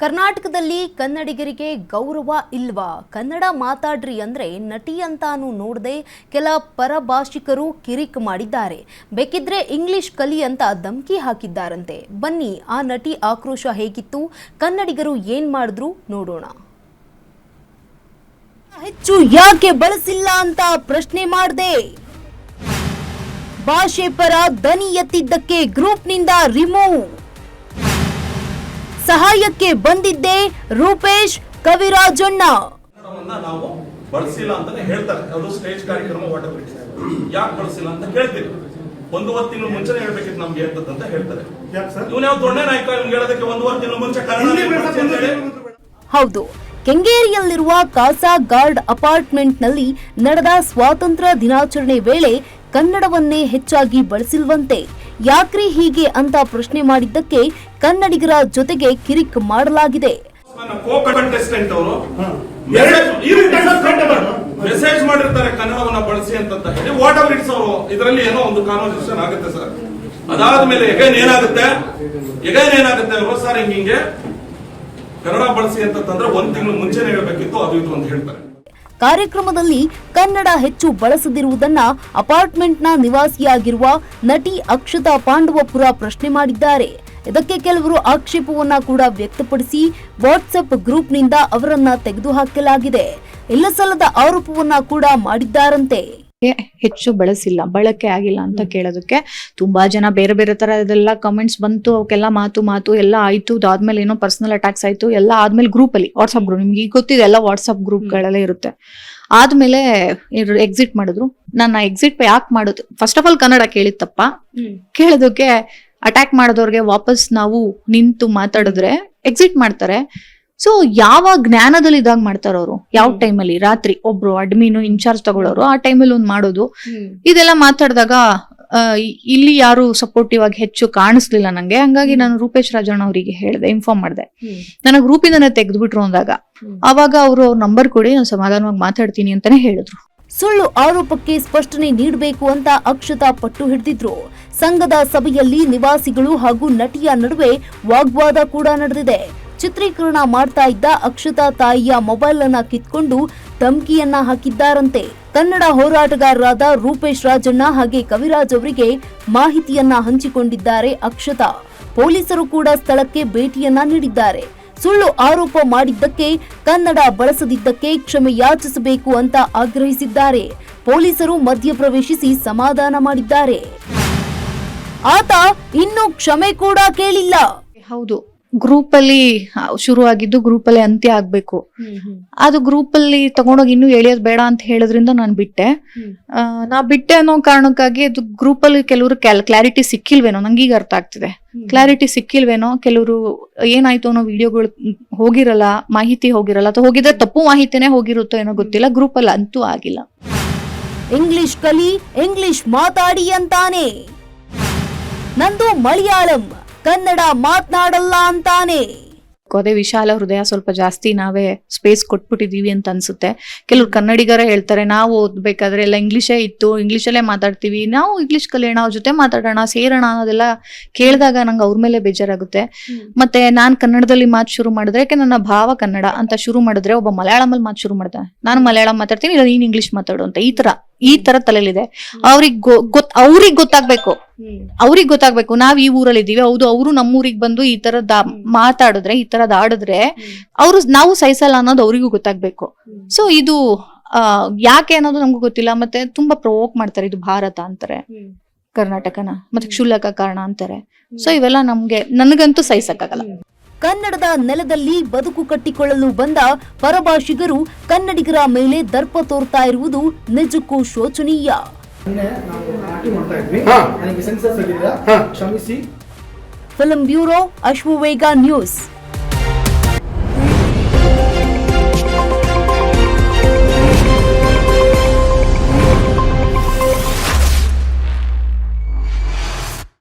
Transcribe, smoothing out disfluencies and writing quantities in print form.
ಕರ್ನಾಟಕದಲ್ಲಿ ಕನ್ನಡಿಗರಿಗೆ ಗೌರವ ಇಲ್ವಾ? ಕನ್ನಡ ಮಾತಾಡ್ರಿ ಅಂದ್ರೆ ನಟಿ ಅಂತಾನು ನೋಡದೆ ಕೆಲ ಪರಭಾಷಿಕರು ಕಿರಿಕ್ ಮಾಡಿದ್ದಾರೆ. ಬೇಕಿದ್ರೆ ಇಂಗ್ಲಿಷ್ ಕಲಿ ಅಂತ ಧಮಕಿ ಹಾಕಿದ್ದಾರಂತೆ. ಬನ್ನಿ ಆ ನಟಿ ಆಕ್ರೋಶ ಹೇಗಿತ್ತು, ಕನ್ನಡಿಗರು ಏನ್ ಮಾಡಿದ್ರು ನೋಡೋಣ. ಹೆಚ್ಚು ಯಾಕೆ ಬಳಸಿಲ್ಲ ಅಂತ ಪ್ರಶ್ನೆ ಮಾಡಿದೆ. ಭಾಷೆ ಪರ ದನಿ ಎತ್ತಿದ್ದಕ್ಕೆ ಗ್ರೂಪ್ನಿಂದ ರಿಮೂವ್. ಸಹಾಯಕ್ಕೆ ಬಂದಿದ್ದೆ ರೂಪೇಶ್ ಕವಿರಾಜಣ್ಣ. ನಾವು ಬಳಸಿಲ್ಲ ಅಂತಾನೆ ಹೇಳ್ತಾರೆ. ಅದು ಸ್ಟೇಜ್ ಕಾರ್ಯಕ್ರಮ ಯಾಕೆ ಬಳಸಿಲ್ಲ ಅಂತ ಕೇಳ್ತೀವಿ. 1 ತಿಂಗಳು ಮುಂಚೆನೆ ಹೇಳ್ಬೇಕಿತ್ತು ನಮ್ಗೆ ಅಂತ ಹೇಳ್ತಾರೆ. ಇವ್ನು ಯಾವ ದೊಡ್ಡ ನಾಯಕ ಹೇಳೋದಕ್ಕೆ 1 ತಿಂಗಳು ಮುಂಚೆ ಹೌದು, ಕೆಂಗೇರಿಯಲ್ಲಿರುವ ಕಾಸಾ ಗಾರ್ಡ್ ಅಪಾರ್ಟ್ಮೆಂಟ್ನಲ್ಲಿ ನಡೆದ ಸ್ವಾತಂತ್ರ್ಯ ದಿನಾಚರಣೆ ವೇಳೆ ಕನ್ನಡವನ್ನೇ ಹೆಚ್ಚಾಗಿ ಬಳಸಿಲ್ವಂತೆ. ಯಾಕ್ರಿ ಹೀಗೆ ಅಂತ ಪ್ರಶ್ನೆ ಮಾಡಿದ್ದಕ್ಕೆ ಕನ್ನಡಿಗರ ಜೊತೆಗೆ ಕಿರಿಕ್ ಮಾಡಲಾಗಿದೆ. ಮೆಸೇಜ್ ಮಾಡಿರ್ತಾರೆ ಕನ್ನಡವನ್ನ ಬಳಸಿ ಅಂತ ಹೇಳಿ ವಾಟರ್ ಇಟ್ಸ್ ಅವರು ಇದರಲ್ಲಿ ಏನೋ ಒಂದು ಕಾನ್ವರ್ಸೇಷನ್ ಆಗುತ್ತೆ ಸರ್. ಅದಾದ್ಮೇಲೆ ಎಗೈನ್ ಏನಾಗುತ್ತೆ ಅವರು ಸರ್ ಹಿಂಗೆ ಕನ್ನಡ ಬಳಸಿ ಅಂತಂದ್ರೆ 1 ತಿಂಗಳು ಮುಂಚೆನೆ ಹೇಳ್ಬೇಕಿತ್ತು ಅದು ಇದು ಅಂತ ಹೇಳ್ತಾರೆ. ಕಾರ್ಯಕ್ರಮದಲ್ಲಿ ಕನ್ನಡ ಹೆಚ್ಚು ಬಳಸದಿರುವುದನ್ನ ಅಪಾರ್ಟ್ಮೆಂಟ್ನ ನಿವಾಸಿಯಾಗಿರುವ ನಟಿ ಅಕ್ಷತಾ ಪಾಂಡವಪುರ ಪ್ರಶ್ನೆ ಮಾಡಿದ್ದಾರೆ. ಇದಕ್ಕೆ ಕೆಲವರು ಆಕ್ಷೇಪವನ್ನ ಕೂಡ ವ್ಯಕ್ತಪಡಿಸಿ ವಾಟ್ಸ್ಆಪ್ ಗ್ರೂಪ್ನಿಂದ ಅವರನ್ನ ತೆಗೆದುಹಾಕಲಾಗಿದೆ. ಇಲ್ಲಸಲ್ಲದ ಆರೋಪವನ್ನ ಕೂಡ ಮಾಡಿದ್ದಾರಂತೆ. ಹೆಚ್ಚು ಬಳಸಿಲ್ಲ, ಬಳಕೆ ಆಗಿಲ್ಲ ಅಂತ ಕೇಳೋದಕ್ಕೆ ತುಂಬಾ ಜನ ಬೇರೆ ಬೇರೆ ತರ ಇದೆಲ್ಲ ಕಮೆಂಟ್ಸ್ ಬಂತು. ಅವಕ್ಕೆಲ್ಲ ಮಾತು ಎಲ್ಲ ಆಯ್ತು. ಅದಾದ್ಮೇಲೆ ಏನೋ ಪರ್ಸನಲ್ ಅಟ್ಯಾಕ್ಸ್ ಆಯ್ತು. ಎಲ್ಲ ಆದ್ಮೇಲೆ ಗ್ರೂಪ್ ಅಲ್ಲಿ ವಾಟ್ಸ್ಆಪ್ ಗ್ರೂಪ್, ನಿಮ್ಗೆ ಈಗ ಗೊತ್ತಿದೆ ಎಲ್ಲ ವಾಟ್ಸ್ಆಪ್ ಗ್ರೂಪ್ ಗಳೆಲ್ಲ ಇರುತ್ತೆ. ಆದ್ಮೇಲೆ ಎಕ್ಸಿಟ್ ಮಾಡಿದ್ರು. ನನ್ನ ಎಕ್ಸಿಟ್ ಯಾಕೆ ಮಾಡೋದು, ಫಸ್ಟ್ ಆಫ್ ಆಲ್ ಕನ್ನಡ ಕೇಳಿತ್ತಪ್ಪ. ಕೇಳೋದಕ್ಕೆ ಅಟ್ಯಾಕ್ ಮಾಡೋದವ್ರಿಗೆ ವಾಪಸ್ ನಾವು ನಿಂತು ಮಾತಾಡಿದ್ರೆ ಎಕ್ಸಿಟ್ ಮಾಡ್ತಾರೆ. ಸೊ ಯಾವ ಜ್ಞಾನದಲ್ಲಿ ಇದಾಗ ಮಾಡ್ತಾರ ಅವರು, ಯಾವ ಟೈಮಲ್ಲಿ ರಾತ್ರಿ ಒಬ್ರು ಅಡ್ಮಿನ್ ಇನ್ಚಾರ್ಜ್ ತಗೊಳ್ಳೋರು ಆ ಟೈಮಲ್ಲಿ ಒಂದ್ ಮಾಡೋದು. ಇದೆಲ್ಲ ಮಾತಾಡಿದಾಗ ಇಲ್ಲಿ ಯಾರು ಸಪೋರ್ಟಿವ್ ಆಗಿ ಹೆಚ್ಚು ಕಾಣಿಸ್ಲಿಲ್ಲ ನಂಗೆ. ಹಂಗಾಗಿ ನಾನು ರೂಪೇಶ್ ರಾಜಣ್ಣ ಅವರಿಗೆ ಹೇಳಿದೆ, ಇನ್ಫಾರ್ಮ್ ಮಾಡಿದೆ. ನನಗ್ ಗ್ರೂಪಿಂದನೇ ತೆಗೆದ್ಬಿಟ್ರು ಅಂದಾಗ ಅವಾಗ ಅವರು ಅವ್ರ ನಂಬರ್ ಕೊಡಿ, ನಾನು ಸಮಾಧಾನವಾಗಿ ಮಾತಾಡ್ತೀನಿ ಅಂತಾನೆ ಹೇಳಿದ್ರು. ಸುಳ್ಳು ಆರೋಪಕ್ಕೆ ಸ್ಪಷ್ಟನೆ ನೀಡಬೇಕು ಅಂತ ಅಕ್ಷತಾ ಪಟ್ಟು ಹಿಡಿದಿದ್ರು. ಸಂಘದ ಸಭೆಯಲ್ಲಿ ನಿವಾಸಿಗಳು ಹಾಗೂ ನಟಿಯ ನಡುವೆ ವಾಗ್ವಾದ ಕೂಡ ನಡೆದಿದೆ. ಚಿತ್ರೀಕರಣ ಮಾಡ್ತಾ ಇದ್ದ ಅಕ್ಷತಾ ತಾಯಿಯ ಮೊಬೈಲ್ ಅನ್ನ ಕಿತ್ಕೊಂಡು ಧಮಕಿಯನ್ನ ಹಾಕಿದ್ದಾರಂತೆ. ಕನ್ನಡ ಹೋರಾಟಗಾರರಾದ ರೂಪೇಶ್ ರಾಜಣ್ಣ ಹಾಗೆ ಕವಿರಾಜ್ ಅವರಿಗೆ ಮಾಹಿತಿಯನ್ನ ಹಂಚಿಕೊಂಡಿದ್ದಾರೆ ಅಕ್ಷತಾ. ಪೊಲೀಸರು ಕೂಡ ಸ್ಥಳಕ್ಕೆ ಭೇಟಿಯನ್ನ ನೀಡಿದ್ದಾರೆ. ಸುಳ್ಳು ಆರೋಪ ಮಾಡಿದ್ದಕ್ಕೆ, ಕನ್ನಡ ಬಳಸದಿದ್ದಕ್ಕೆ ಕ್ಷಮೆ ಯಾಚಿಸಬೇಕು ಅಂತ ಆಗ್ರಹಿಸಿದ್ದಾರೆ. ಪೊಲೀಸರು ಮಧ್ಯಪ್ರವೇಶಿಸಿ ಸಮಾಧಾನ ಮಾಡಿದ್ದಾರೆ. ಆತ ಇನ್ನೂ ಕ್ಷಮೆ ಕೂಡ ಕೇಳಿಲ್ಲ. ಹೌದು, ಗ್ರೂಪ್ ಅಲ್ಲಿ ಶುರು ಆಗಿದ್ದು ಗ್ರೂಪ್ ಅಲ್ಲಿ ಅಂತ್ಯ ಆಗ್ಬೇಕು. ಅದು ಗ್ರೂಪ್ ಅಲ್ಲಿ ತಗೊಂಡೋಗಿ ಇನ್ನೂ ಎಳೆಯೋದು ಬೇಡ ಅಂತ ಹೇಳೋದ್ರಿಂದ ನಾನು ಬಿಟ್ಟೆ. ನಾ ಬಿಟ್ಟೆ ಅನ್ನೋ ಕಾರಣಕ್ಕಾಗಿ ಅದು ಗ್ರೂಪ್ ಅಲ್ಲಿ ಕೆಲವರು ಕ್ಲಾರಿಟಿ ಸಿಕ್ಕಿಲ್ವೇನೋ, ನಂಗೀಗ ಅರ್ಥ ಆಗ್ತಿದೆ. ಕ್ಲಾರಿಟಿ ಸಿಕ್ಕಿಲ್ವೇನೋ, ಕೆಲವರು ಏನಾಯ್ತು ಅನ್ನೋ ವಿಡಿಯೋಗಳು ಹೋಗಿರಲ್ಲ, ಮಾಹಿತಿ ಹೋಗಿರಲ್ಲ, ಅಥವಾ ಹೋಗಿದ್ರೆ ತಪ್ಪು ಮಾಹಿತಿನೇ ಹೋಗಿರುತ್ತೋ ಏನೋ ಗೊತ್ತಿಲ್ಲ. ಗ್ರೂಪ್ ಅಲ್ಲಿ ಅಂತೂ ಆಗಿಲ್ಲ. ಇಂಗ್ಲಿಷ್ ಕಲಿ, ಇಂಗ್ಲಿಷ್ ಮಾತಾಡಿ ಅಂತಾನೆ. ನಂದು ಮಲಯಾಳಂ, ಕನ್ನಡ ಮಾತನಾಡಲ್ಲ ಅಂತಾನೆ. ಅದೇ ವಿಶಾಲ ಹೃದಯ, ಸ್ವಲ್ಪ ಜಾಸ್ತಿ ನಾವೇ ಸ್ಪೇಸ್ ಕೊಟ್ಬಿಟ್ಟಿದೀವಿ ಅಂತ ಅನ್ಸುತ್ತೆ. ಕೆಲವ್ರು ಕನ್ನಡಿಗರೇ ಹೇಳ್ತಾರೆ, ನಾವು ಓದ್ಬೇಕಾದ್ರೆ ಎಲ್ಲ ಇಂಗ್ಲಿಷೇ ಇತ್ತು, ಇಂಗ್ಲಿಷಲ್ಲೇ ಮಾತಾಡ್ತೀವಿ, ನಾವು ಇಂಗ್ಲಿಷ್ ಕಲಿಯೋಣ, ಅವ್ರ ಜೊತೆ ಮಾತಾಡೋಣ, ಸೇರೋಣ ಅನ್ನೋದೆಲ್ಲ ಕೇಳಿದಾಗ ನಂಗೆ ಅವ್ರ ಮೇಲೆ ಬೇಜಾರಾಗುತ್ತೆ. ಮತ್ತೆ ನಾನ್ ಕನ್ನಡದಲ್ಲಿ ಮಾತು ಶುರು ಮಾಡಿದ್ರೆ, ಯಾಕೆ ನನ್ನ ಭಾವ ಕನ್ನಡ ಅಂತ ಶುರು ಮಾಡಿದ್ರೆ, ಒಬ್ಬ ಮಲಯಾಳಮಲ್ಲಿ ಮಾತು ಶುರು ಮಾಡ್ದ, ನಾನು ಮಲಯಾಳಂ ಮಾತಾಡ್ತೀನಿ, ಇಲ್ಲ ನೀನ್ ಇಂಗ್ಲಿಷ್ ಮಾತಾಡು ಅಂತ ಈ ತರ ತಲೆಲಿದೆ. ಅವ್ರಿಗೆ ಗೊತ್ತಾಗ್ಬೇಕು ನಾವ್ ಈ ಊರಲ್ಲಿ ಇದೀವಿ, ಹೌದು ಅವರು ನಮ್ಮೂರಿಗೆ ಬಂದು ಈ ತರದ್ ಮಾತಾಡಿದ್ರೆ, ಈ ತರದ್ ಆಡಿದ್ರೆ ನಾವು ಸಹಿಸಲ್ಲ ಅನ್ನೋದು ಅವ್ರಿಗೂ ಗೊತ್ತಾಗ್ಬೇಕು. ಸೊ ಇದು ಯಾಕೆ ಅನ್ನೋದು ನಮ್ಗೂ ಗೊತ್ತಿಲ್ಲ. ಮತ್ತೆ ತುಂಬಾ ಪ್ರವೋಕ್ ಮಾಡ್ತಾರೆ, ಇದು ಭಾರತ ಅಂತಾರೆ, ಕರ್ನಾಟಕನ ಮತ್ತೆ ಕ್ಷುಲ್ಲಕ ಕಾರಣ ಅಂತಾರೆ. ಸೊ ಇವೆಲ್ಲ ನನಗಂತೂ ಸಹಿಸಕ್ಕಾಗಲ್ಲ. ಕನ್ನಡದ ನೆಲದಲ್ಲಿ ಬದುಕು ಕಟ್ಟಿಕೊಳ್ಳಲು ಬಂದ ಪರಭಾಷಿಗರು ಕನ್ನಡಿಗರ ಮೇಲೆ ದರ್ಪ ತೋರ್ತಾ ಇರುವುದು ನಿಜಕ್ಕೂ ಶೋಚನೀಯ. Film bureau, Ashwavega news.